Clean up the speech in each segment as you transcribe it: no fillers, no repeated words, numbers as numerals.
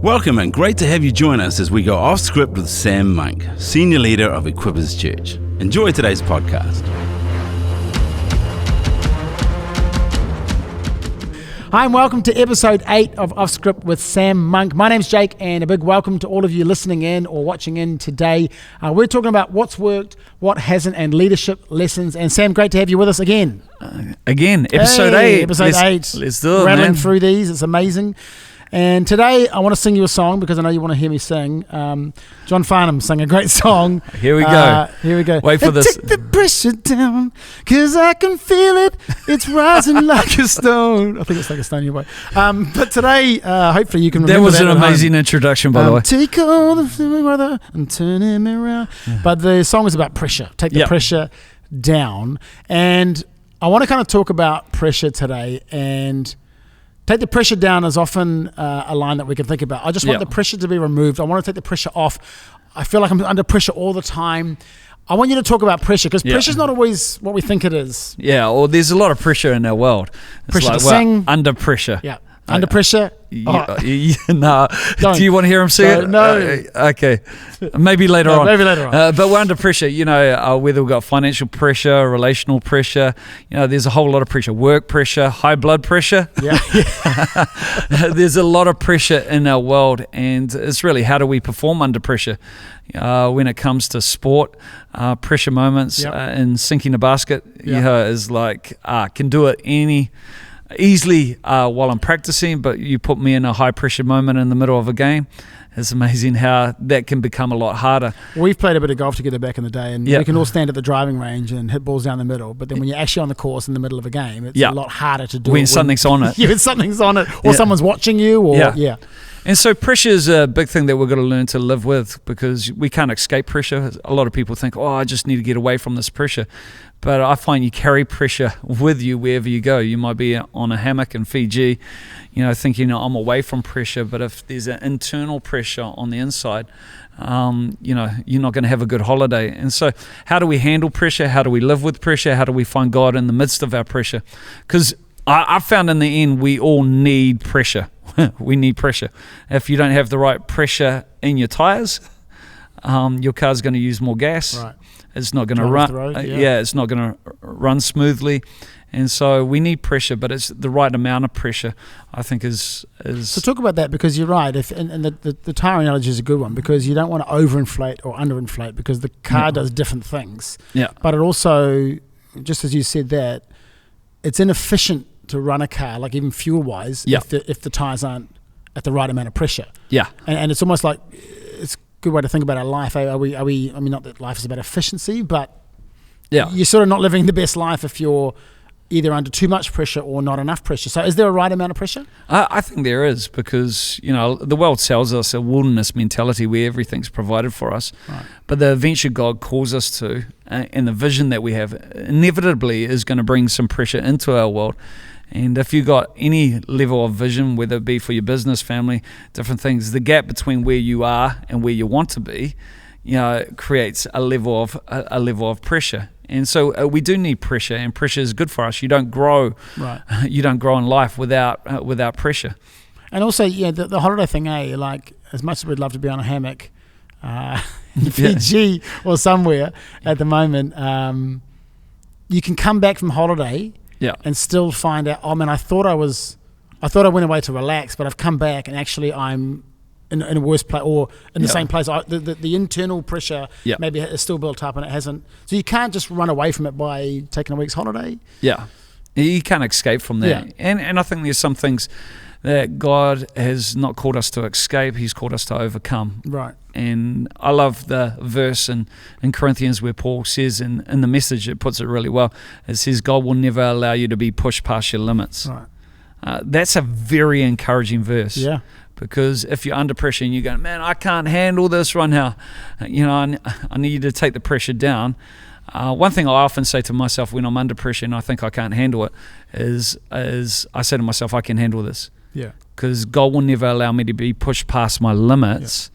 Welcome and great to have you join us as we go off script with Sam Monk, Senior Leader of Equippers Church. Enjoy today's podcast. Hi and welcome to episode 8 of Off Script with Sam Monk. My name's Jake and a big welcome to all of you listening in or watching in today. We're talking about what's worked, what hasn't, and leadership lessons. And Sam, great to have you with us again. Episode 8. Episode 8. Let's do it, Rattling man. through these, it's amazing. And today I want to sing you a song because I know you want to hear me sing. John Farnham sang a great song. Here we go. Here we go. Wait for this. Take the pressure down, cause I can feel it. It's rising like a stone. I think it's like a stone in your way. But today, hopefully you can remember That was that an at home. amazing introduction, by the way. Take all the weather and turn him around. Yeah. But the song is about pressure. Take the pressure down. And I want to kind of talk about pressure today, and take the pressure down is often a line that we can think about. I just want the pressure to be removed. I want to take the pressure off. I feel like I'm under pressure all the time. I want you to talk about pressure because pressure's not always what we think it is. Yeah, well, there's a lot of pressure in our world. It's Pressure like, to sing. Under pressure. Yeah. Under pressure. No. Don't. Do you want to hear him say it? No. Okay. Maybe later on. Maybe later on. But we're under pressure, whether we've got financial pressure, relational pressure, there's a whole lot of pressure. Work pressure, high blood pressure. Yeah. There's a lot of pressure in our world, and it's really how do we perform under pressure? When it comes to sport, pressure moments in sinking a basket, is like, can do it easily while I'm practicing, but you put me in a high pressure moment in the middle of a game. It's amazing how that can become a lot harder. We've played a bit of golf together back in the day, and we can all stand at the driving range and hit balls down the middle, but then when you're actually on the course in the middle of a game, it's a lot harder to do when something's on it. When something's on it, or someone's watching you, or And so pressure is a big thing that we've got to learn to live with, because we can't escape pressure. A lot of people think, I just need to get away from this pressure. But I find you carry pressure with you wherever you go. You might be on a hammock in Fiji, thinking I'm away from pressure. But if there's an internal pressure on the inside, you're not going to have a good holiday. And so how do we handle pressure? How do we live with pressure? How do we find God in the midst of our pressure? Because I found in the end, we all need pressure. We need pressure. If you don't have the right pressure in your tires, your car's going to use more gas. Right. It's not going to run. It's not going to run smoothly, and so we need pressure, but it's the right amount of pressure. I think is. So talk about that, because you're right. And the tire analogy is a good one, because you don't want to overinflate or underinflate, because the car does different things. Yeah. But it also, just as you said that, it's inefficient to run a car, like even fuel wise, if the tires aren't at the right amount of pressure. Yeah. And it's almost like it's good way to think about our life. Are we? I mean, not that life is about efficiency, but you're sort of not living the best life if you're either under too much pressure or not enough pressure. So is there a right amount of pressure? I think there is, because the world sells us a wilderness mentality where everything's provided for us. Right. But the adventure God calls us to, and the vision that we have, inevitably is going to bring some pressure into our world. And if you got any level of vision, whether it be for your business, family, different things, the gap between where you are and where you want to be, creates a level of pressure. And so we do need pressure, and pressure is good for us. You don't grow, you don't grow in life without pressure. And also, the holiday thing, like as much as we'd love to be on a hammock in Fiji or somewhere at the moment, you can come back from holiday. Yeah, and still find out. Oh man, I thought I went away to relax, but I've come back and actually I'm in a worse place, or in the same place. The internal pressure maybe is still built up, and it hasn't. So you can't just run away from it by taking a week's holiday. Yeah, you can't escape from that. Yeah. And I think there's some things that God has not called us to escape; He's called us to overcome. Right. And I love the verse in Corinthians where Paul says, in the Message, it puts it really well. It says, God will never allow you to be pushed past your limits. Right. That's a very encouraging verse. Yeah. Because if you're under pressure and you're going, man, I can't handle this right now, I need you to take the pressure down. One thing I often say to myself when I'm under pressure and I think I can't handle it is I say to myself, I can handle this. Yeah. Because God will never allow me to be pushed past my limits. Yeah.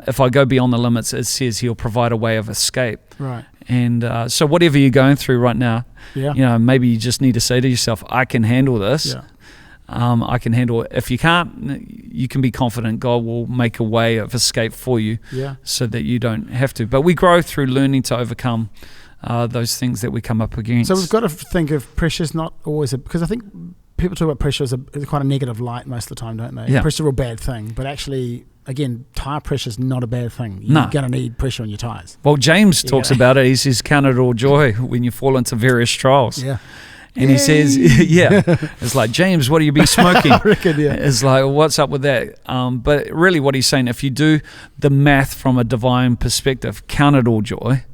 If I go beyond the limits, it says He'll provide a way of escape. Right. And so whatever you're going through right now, maybe you just need to say to yourself, I can handle this. Yeah. I can handle it. If you can't, you can be confident God will make a way of escape for you, so that you don't have to. But we grow through learning to overcome those things that we come up against. So we've got to think of pressure's not always because I think people talk about pressure as quite a negative light most of the time, don't they? Yeah. Pressure's a real bad thing, but actually, again, tyre pressure's not a bad thing. You're going to need pressure on your tyres. Well, James talks about it. He says, count it all joy when you fall into various trials. Yeah. And he says, it's like, James, what do you be smoking? I reckon, It's like, what's up with that? But really what he's saying, if you do the math from a divine perspective, count it all joy.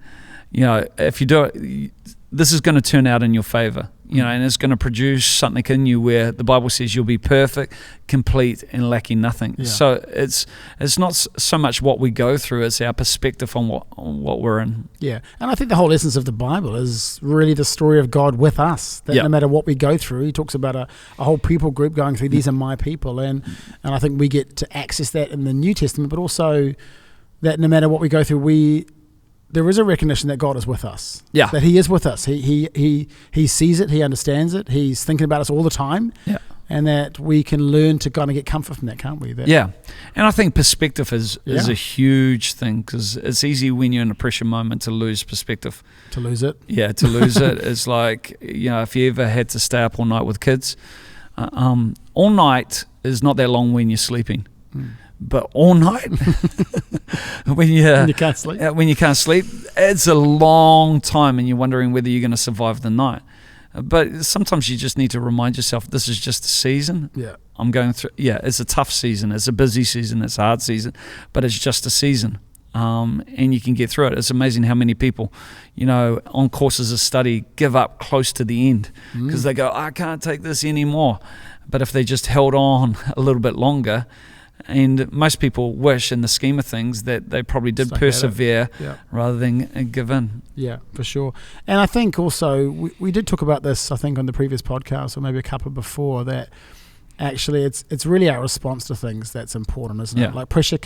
If you do it, this is going to turn out in your favor, and it's going to produce something in you where the Bible says you'll be perfect, complete, and lacking nothing. Yeah. So it's not so much what we go through; it's our perspective on what we're in. Yeah, and I think the whole essence of the Bible is really the story of God with us. That no matter what we go through, He talks about a whole people group going through. These are my people, and I think we get to access that in the New Testament, but also that no matter what we go through, there is a recognition that God is with us. Yeah. That He is with us. He sees it. He understands it. He's thinking about us all the time. Yeah. And that we can learn to kind of get comfort from that, can't we? And I think perspective is a huge thing, because it's easy when you're in a pressure moment to lose perspective. To lose it. Yeah, to lose it. It's like, if you ever had to stay up all night with kids, all night is not that long when you're sleeping. But all night, when you can't sleep, it's a long time, and you're wondering whether you're going to survive the night. But sometimes you just need to remind yourself, this is just a season. Yeah, I'm going through. Yeah, it's a tough season. It's a busy season. It's a hard season, but it's just a season. And you can get through it. It's amazing how many people, on courses of study, give up close to the end because they go, I can't take this anymore. But if they just held on a little bit longer. And most people wish, in the scheme of things, that they probably did persevere rather than give in. Yeah, for sure. And I think also, we did talk about this, I think, on the previous podcast, or maybe a couple before, that actually it's really our response to things that's important, isn't it? Like pressure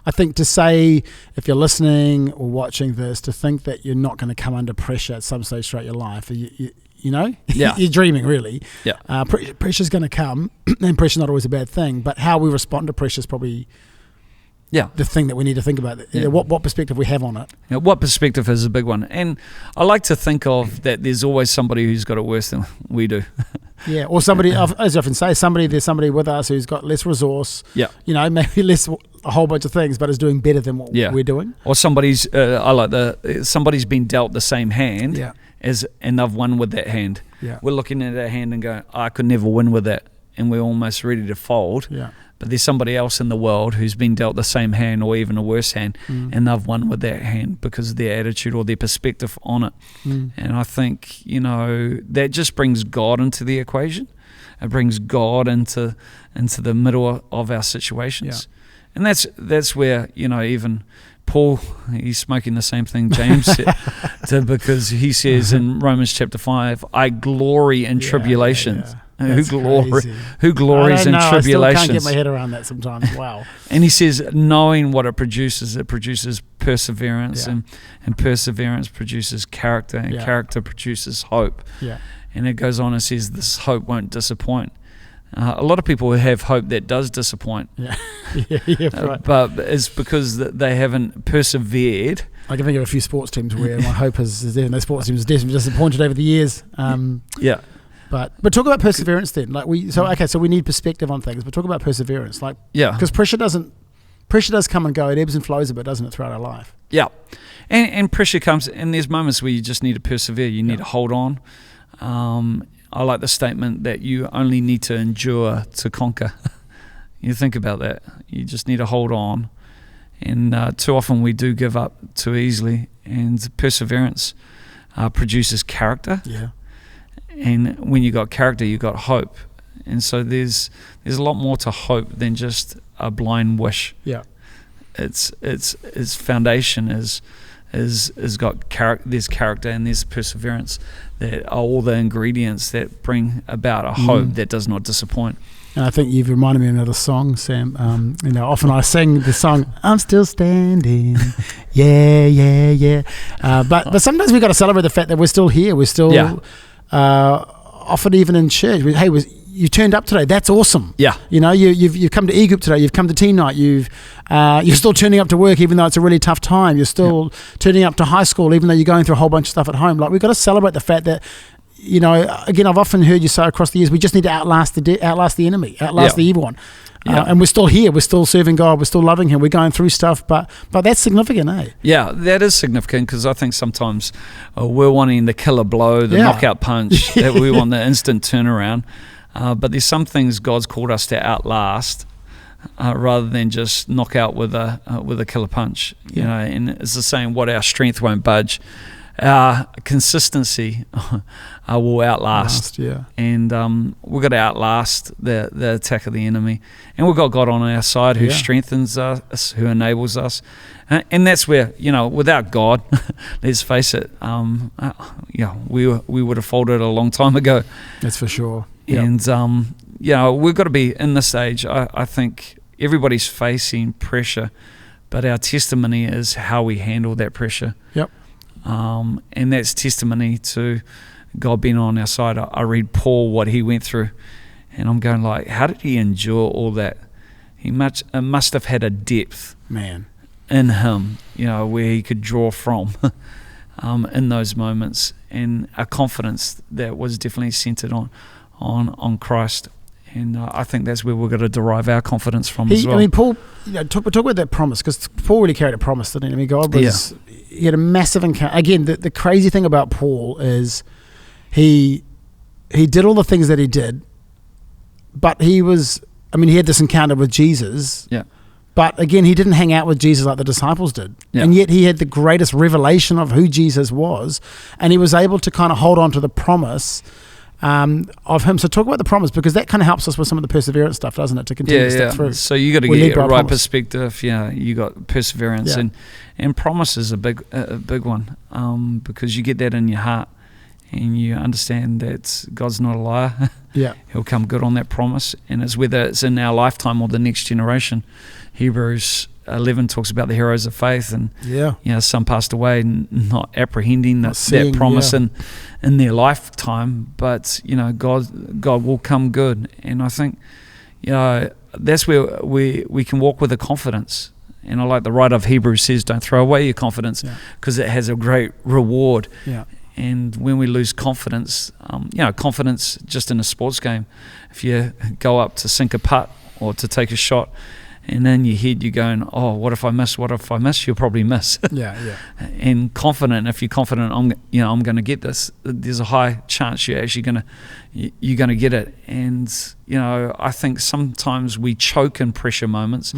I think to say, if you're listening or watching this, to think that you're not going to come under pressure at some stage throughout your life, you're dreaming, really. Pressure's going to come, and pressure's not always a bad thing, but how we respond to pressure is probably the thing that we need to think about. What perspective we have on it. What perspective is a big one. And I like to think of that there's always somebody who's got it worse than we do. Or somebody, as I often say, there's somebody with us who's got less resource, maybe less a whole bunch of things, but is doing better than what we're doing. Or somebody's been dealt the same hand, and they've won with that hand. We're looking at that hand and going, I could never win with that, and we're almost ready to fold. But there's somebody else in the world who's been dealt the same hand or even a worse hand, and they've won with that hand because of their attitude or their perspective on it. And I think, that just brings God into the equation. It brings God into the middle of our situations. And that's where, even Paul, he's smoking the same thing James said, because he says in Romans chapter 5, I glory in tribulations. Who glories in tribulations? I still can't get my head around that sometimes. Wow. And he says, knowing what it produces perseverance, and perseverance produces character, and character produces hope. And it goes on and says, this hope won't disappoint. A lot of people have hope that does disappoint. Right. But it's because they haven't persevered. I can think of a few sports teams where my hope is there, and those sports teams definitely disappointed over the years. But talk about perseverance then. So we need perspective on things, but talk about perseverance. Because pressure does come and go. It ebbs and flows a bit, doesn't it, throughout our life? Yeah. And pressure comes, and there's moments where you just need to persevere. You need to hold on. I like the statement that you only need to endure to conquer. You think about that. You just need to hold on. And too often we do give up too easily. And perseverance produces character. And when you got character, you got hope. And so there's a lot more to hope than just a blind wish. Its foundation is got character. There's character and there's perseverance that are all the ingredients that bring about a hope that does not disappoint. And I think you've reminded me of another song, Sam. Often I sing the song, I'm still standing, but sometimes we've got to celebrate the fact that we're still here. We're still often even in church. you turned up today. That's awesome. Yeah. You know, you've come to Egypt today. You've come to teen night. You're still turning up to work even though it's a really tough time. You're still turning up to high school even though you're going through a whole bunch of stuff at home. Like, we've got to celebrate the fact that, you know, again, I've often heard you say across the years, we just need to outlast the enemy, outlast the evil one. And we're still here. We're still serving God. We're still loving Him. We're going through stuff, but that's significant, eh? Yeah, that is significant, because I think sometimes we're wanting the killer blow, the knockout punch, that we want the instant turnaround. But there's some things God's called us to outlast, rather than just knock out with a killer punch. You know, and it's the same. What our strength won't budge, our consistency will outlast. And we've got to outlast the attack of the enemy. And we've got God on our side, who strengthens us, who enables us. And that's where, you know, without God, let's face it, we would have folded a long time ago. That's for sure. And you know, we've got to be in this age. I think everybody's facing pressure, but our testimony is how we handle that pressure. And that's testimony to God being on our side. I read Paul, what he went through, and I'm going like, how did he endure all that? He must have had a depth, man, in him, you know, where he could draw from in those moments, and a confidence that was definitely centered on Christ. And I think that's where we're going to derive our confidence from as well. I mean, Paul, you know, talk about that promise, because Paul really carried a promise, didn't he? I mean, God was, he had a massive encounter. Again, the crazy thing about Paul is he did all the things that he did, but he had this encounter with Jesus. But again, he didn't hang out with Jesus like the disciples did. And yet he had the greatest revelation of who Jesus was, and he was able to kind of hold on to the promise of him. So talk about the promise, because that kind of helps us with some of the perseverance stuff, doesn't it, to continue to stick through. So you got to get a right perspective. You got perseverance, and promise is a big one, because you get that in your heart, and you understand that God's not a liar. He'll come good on that promise, and it's whether it's in our lifetime or the next generation. Hebrews 11 talks about the heroes of faith, and you know, some passed away not apprehending that promise in their lifetime, but you know, God will come good. And I think, you know, that's where we can walk with a confidence. And I like the writer of Hebrews says, don't throw away your confidence, because it has a great reward. And when we lose confidence, you know, confidence just in a sports game, if you go up to sink a putt or to take a shot, and in your head you're going, oh, what if I miss? What if I miss? You'll probably miss. And confident, if you're confident, I'm going to get this, there's a high chance you're actually going to get it. And you know, I think sometimes we choke in pressure moments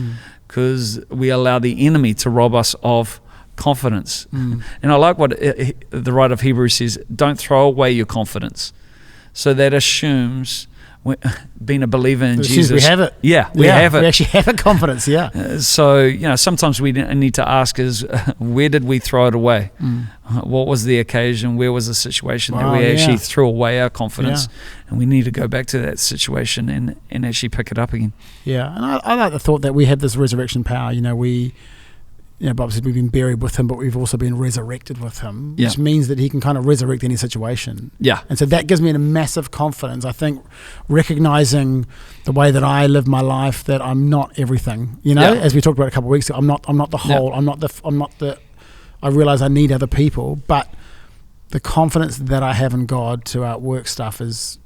because we allow the enemy to rob us of confidence. And I like what the writer of Hebrews says: don't throw away your confidence. So that assumes being a believer in Jesus, we have it. We have it. We actually have a confidence. So you know, sometimes we need to ask is, where did we throw it away? What was the occasion? Where was the situation that we actually threw away our confidence? And we need to go back to that situation and actually pick it up again. And I like the thought that we have this resurrection power. You know, obviously we've been buried with him, but we've also been resurrected with him, which means that he can kind of resurrect any situation. And so that gives me a massive confidence. I think recognizing the way that I live my life, that I'm not everything, you know, as we talked about a couple of weeks ago, I'm not the whole, I realize I need other people, but the confidence that I have in God to outwork stuff is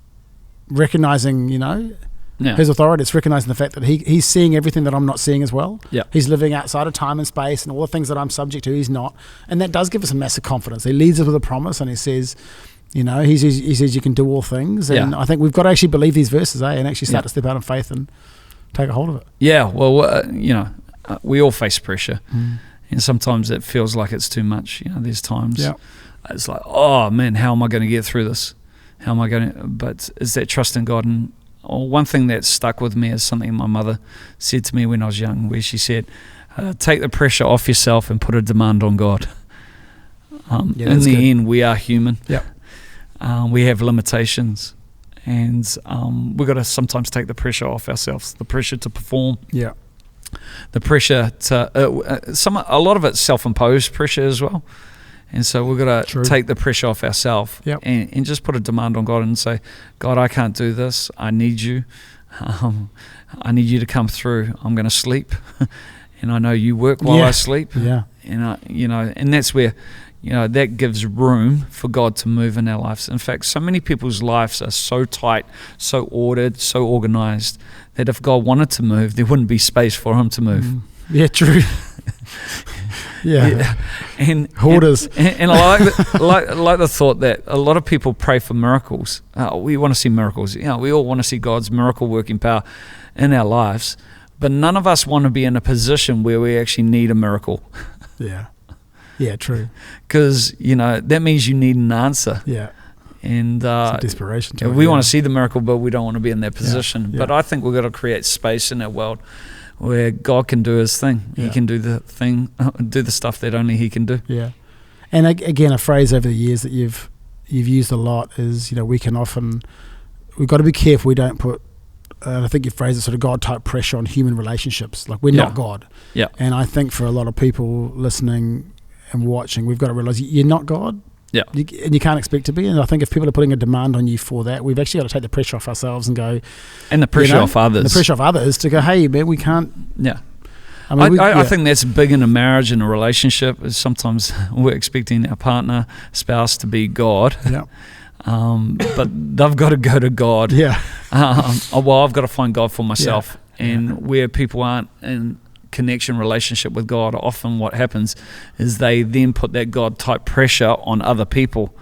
recognizing, you know, his authority. It's recognizing the fact that he's seeing everything that I'm not seeing as well. He's living outside of time and space, and all the things that I'm subject to, he's not. And that does give us a massive confidence. He leads us with a promise, and he says, you know, he says you can do all things. And I think we've got to actually believe these verses, and actually start to step out in faith and take a hold of it. Well, you know, we all face pressure, and sometimes it feels like it's too much. You know, there's times it's like, oh man, how am I going to get through this? How am I going to? But is that trust in God? And one thing that stuck with me is something my mother said to me when I was young, where she said, take the pressure off yourself and put a demand on God. In the end, we are human. We have limitations, and we've got to sometimes take the pressure off ourselves, the pressure to perform. The pressure to, a lot of it's self-imposed pressure as well. And so we've got to take the pressure off ourselves and just put a demand on God and say, God, I can't do this. I need you. I need you to come through. I'm going to sleep. And I know you work while I sleep. Yeah. And, and that's where, that gives room for God to move in our lives. In fact, so many people's lives are so tight, so ordered, so organized, that if God wanted to move, there wouldn't be space for him to move. Yeah, true. Yeah. And hoarders. And I like the thought that a lot of people pray for miracles. We want to see miracles. We all want to see God's miracle working power in our lives, but none of us want to be in a position where we actually need a miracle. Yeah. Yeah, true. Because, that means you need an answer. Yeah. And it's desperation to we want to see the miracle, but we don't want to be in that position. Yeah. But I think we've got to create space in our world where God can do his thing. Yeah. He can do the stuff that only he can do. Yeah. And again, a phrase over the years that you've used a lot is, we've got to be careful we don't put, I think you phrased it, sort of God-type pressure on human relationships. Like, we're not God. Yeah. And I think for a lot of people listening and watching, we've got to realize you're not God. Yeah. And you can't expect to be. And I think if people are putting a demand on you for that, we've actually got to take the pressure off ourselves and go... And the pressure off others. And the pressure off others to go, hey, man, we can't... Yeah. I think that's big in a marriage and a relationship. Is sometimes we're expecting our partner, spouse to be God. Yeah. But they've got to go to God. Yeah. I've got to find God for myself. Yeah. And where people aren't in connection, relationship with God, often what happens is they then put that God-type pressure on other people.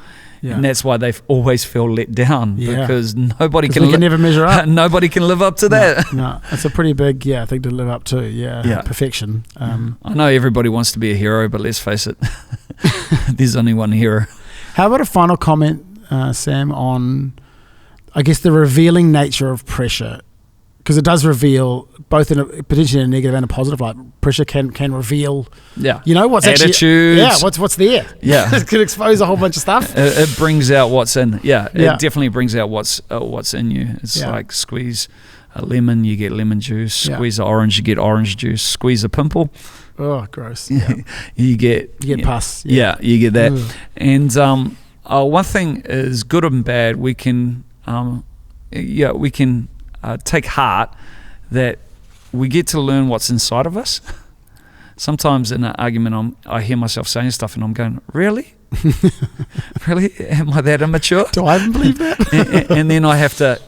Yeah. And that's why they always feel let down, because nobody can never measure up. Nobody can live up to that. No, it's a pretty big thing to live up to. Yeah. Perfection. I know everybody wants to be a hero, but let's face it, there's only one hero. How about a final comment, Sam, on, I guess, the revealing nature of pressure? Because it does reveal, both in potentially in a negative and a positive light. Pressure can reveal, what's attitudes. Actually, what's there. Yeah, it can expose a whole bunch of stuff. It brings out what's in. It definitely brings out what's in you. It's like squeeze a lemon, you get lemon juice. Squeeze an orange, you get orange juice. Squeeze a pimple. Oh, gross. you get pus. Yeah, you get that. And one thing is, good and bad. We can take heart that we get to learn what's inside of us. Sometimes in an argument, I hear myself saying stuff and I'm going, really? Really? Am I that immature? Do I even believe that? and then I have to,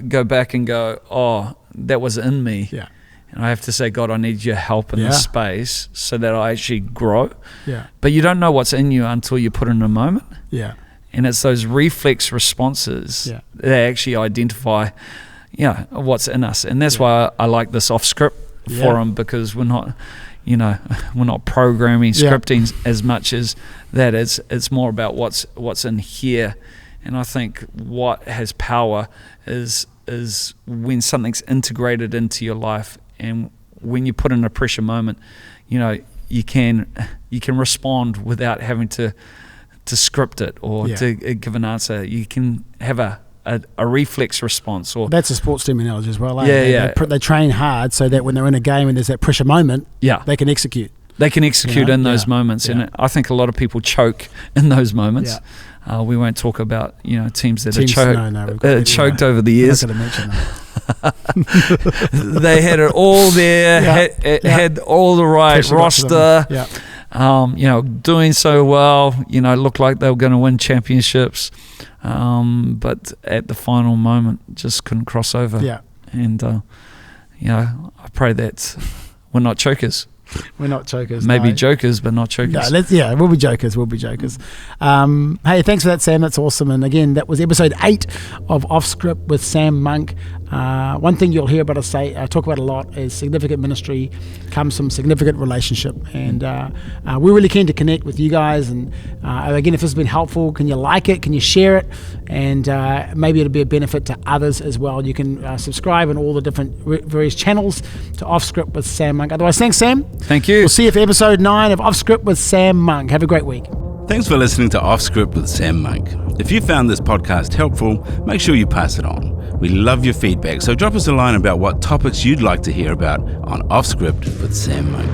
go back and go, oh, that was in me. Yeah. And I have to say, God, I need your help in this space so that I actually grow. Yeah. But you don't know what's in you until you put in a moment. Yeah. And it's those reflex responses that actually identify what's in us. And that's why I like this off-script forum, because we're not programming, scripting as much as that. It's more about what's in here. And I think what has power is when something's integrated into your life, and when you put in a pressure moment, you can respond without having to script it or to give an answer. You can have a reflex response. Or that's a sports terminology as well. They train hard so that when they're in a game and there's that pressure moment, they can execute. They can execute in those moments, and I think a lot of people choke in those moments. We won't talk about teams that are choked over the years. I'm not going to mention that. They had it all there, had all the right roster. Doing so well, looked like they were going to win championships, but at the final moment just couldn't cross over. And I pray that we're not chokers. We're not chokers. Maybe jokers, but not chokers. We'll be jokers. Hey, thanks for that, Sam. That's awesome. And again, that was episode 8 of Off Script with Sam Monk. One thing you'll hear about us talk about a lot is significant ministry comes from significant relationship. And we're really keen to connect with you guys. And again, if this has been helpful, can you like it? Can you share it? And maybe it'll be a benefit to others as well. You can subscribe on all the different various channels to Off Script with Sam Monk. Otherwise, thanks, Sam. Thank you. We'll see you for episode 9 of Off Script with Sam Monk. Have a great week. Thanks for listening to Off Script with Sam Monk. If you found this podcast helpful, make sure you pass it on. We love your feedback, so drop us a line about what topics you'd like to hear about on Off Script with Sam Monk.